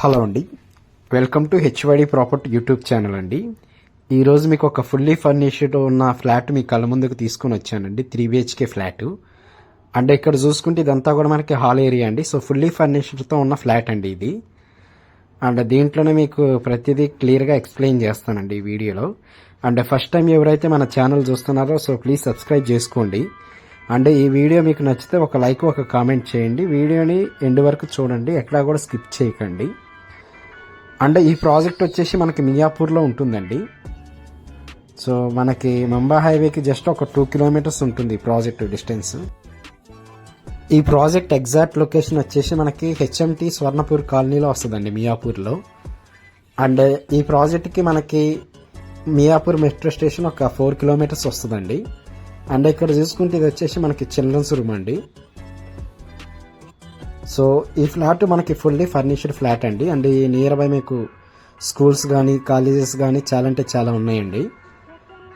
Hello అండి, welcome to HYD property YouTube channel అండి. ఈరోజు మీకు ఒక ఫుల్లీ ఫర్నిష్డ్ ఉన్న ఫ్లాట్ మీ కళ్ళ ముందుకు తీసుకొని వచ్చానండి. 3 BHK ఫ్లాట్. అంటే ఇక్కడ చూసుకుంటే ఇదంతా కూడా మనకి హాల్ ఏరియా అండి. సో ఫుల్లీ ఫర్నిష్డ్తో ఉన్న ఫ్లాట్ అండి ఇది. అండ్ దీంట్లోనే మీకు ప్రతిదీ క్లియర్గా ఎక్స్ప్లెయిన్ చేస్తానండి ఈ వీడియోలో. అండ్ ఫస్ట్ టైం ఎవరైతే మన ఛానల్ చూస్తున్నారో సో ప్లీజ్ సబ్స్క్రైబ్ చేసుకోండి. అండ్ ఈ వీడియో మీకు నచ్చితే ఒక లైక్ ఒక కామెంట్ చేయండి. వీడియోని ఎండ్ వరకు చూడండి, ఎక్కడా కూడా స్కిప్ చేయకండి. అండ్ ఈ ప్రాజెక్ట్ వచ్చేసి మనకి మియాపూర్లో ఉంటుందండి. సో మనకి ముంబై హైవేకి జస్ట్ ఒక 2 కిలోమీటర్స్ ఉంటుంది ఈ ప్రాజెక్ట్ డిస్టెన్స్. ఈ ప్రాజెక్ట్ ఎగ్జాక్ట్ లొకేషన్ వచ్చేసి మనకి HMT స్వర్ణపూర్ కాలనీలో వస్తుందండి, మియాపూర్లో. అండ్ ఈ ప్రాజెక్ట్కి మనకి మియాపూర్ మెట్రో స్టేషన్ ఒక 4 కిలోమీటర్స్ వస్తుందండి. అండ్ ఇక్కడ చూసుకుంటే ఇది వచ్చేసి మనకి చిల్డ్రన్స్ రూమ్ అండి. సో ఈ ఫ్లాట్ మనకి ఫుల్లీ ఫర్నిష్డ్ ఫ్లాట్ అండి. అండ్ ఈ నియర్ బై మీకు స్కూల్స్ కానీ కాలేజెస్ కానీ చాలా అంటే చాలా ఉన్నాయండి.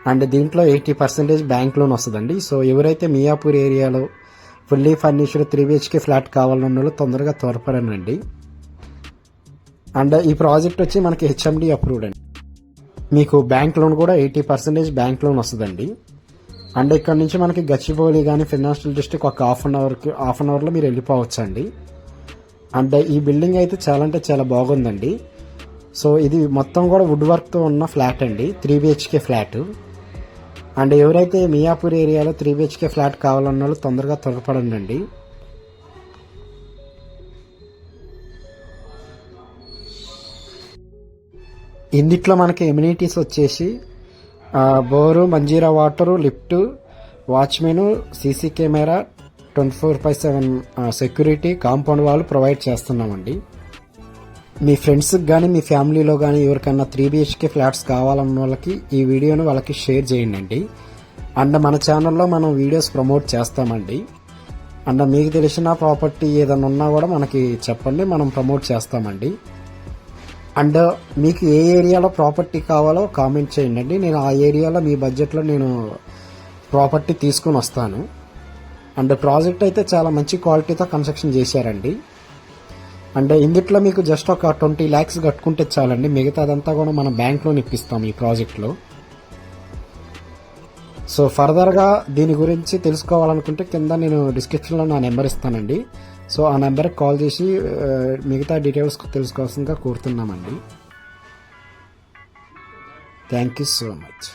అండ్ దీంట్లో 80% బ్యాంక్ లోన్ వస్తుందండి. సో ఎవరైతే మియాపూర్ ఏరియాలో ఫుల్లీ ఫర్నిష్డ్ 3 BHK ఫ్లాట్ కావాలన్న వాళ్ళు తొందరగా త్వరపడండి. అండ్ ఈ ప్రాజెక్ట్ వచ్చి మనకి HMD అప్రూవ్డ్ అండి. మీకు బ్యాంక్ లోన్ కూడా 80% బ్యాంక్ లోన్ వస్తుందండి. అండ్ ఇక్కడ నుంచి మనకి గచ్చిబౌలి కానీ ఫినాన్షియల్ డిస్ట్రిక్ట్ ఒక హాఫ్ అన్ అవర్లో మీరు వెళ్ళిపోవచ్చు అండి. అండ్ ఈ బిల్డింగ్ అయితే చాలా అంటే చాలా బాగుందండి. సో ఇది మొత్తం కూడా వుడ్ వర్క్తో ఉన్న ఫ్లాట్ అండి, 3 BHK ఫ్లాట్. అండ్ ఎవరైతే మియాపూర్ ఏరియాలో 3 BHK ఫ్లాట్ కావాలన్న వాళ్ళు తొందరగా త్వరపడండి. ఇందిట్లో మనకి ఎమ్యూనిటీస్ వచ్చేసి bore, Manjira water, lift, watchman, CC camera, 24/7 security, compound వాళ్ళు ప్రొవైడ్ చేస్తున్నామండి. మీ ఫ్రెండ్స్కి కానీ మీ ఫ్యామిలీలో కానీ ఎవరికైనా 3 BHK ఫ్లాట్స్ కావాలన్న వాళ్ళకి ఈ వీడియోను వాళ్ళకి షేర్ చేయండి. అండ్ మన ఛానల్లో మనం వీడియోస్ ప్రమోట్ చేస్తామండి. అండ్ మీకు తెలిసిన ప్రాపర్టీ ఏదైనా ఉన్నా కూడా మనకి చెప్పండి, మనం ప్రమోట్ చేస్తామండి. అండ్ మీకు ఏ ఏరియాలో ప్రాపర్టీ కావాలో కామెంట్ చేయండి. నేను ఆ ఏరియాలో మీ బడ్జెట్లో నేను ప్రాపర్టీ తీసుకుని వస్తాను. అండ్ ప్రాజెక్ట్ అయితే చాలా మంచి క్వాలిటీతో కన్స్ట్రక్షన్ చేశారండి. అండ్ ఇందుట్లో మీకు జస్ట్ ఒక 20 lakhs కట్టుకుంటే చాలండి, మిగతాదంతా కూడా మనం బ్యాంక్ లోన్ ఇప్పిస్తాం ఈ ప్రాజెక్ట్లో. సో ఫర్దర్గా దీని గురించి తెలుసుకోవాలనుకుంటే కింద నేను డిస్క్రిప్షన్లో నా నెంబర్ ఇస్తానండి. సో ఆ నెంబర్కి కాల్ చేసి మిగతా డీటెయిల్స్ తెలుసుకోవాల్సిందిగా కోరుతున్నామండి. Thank you so much.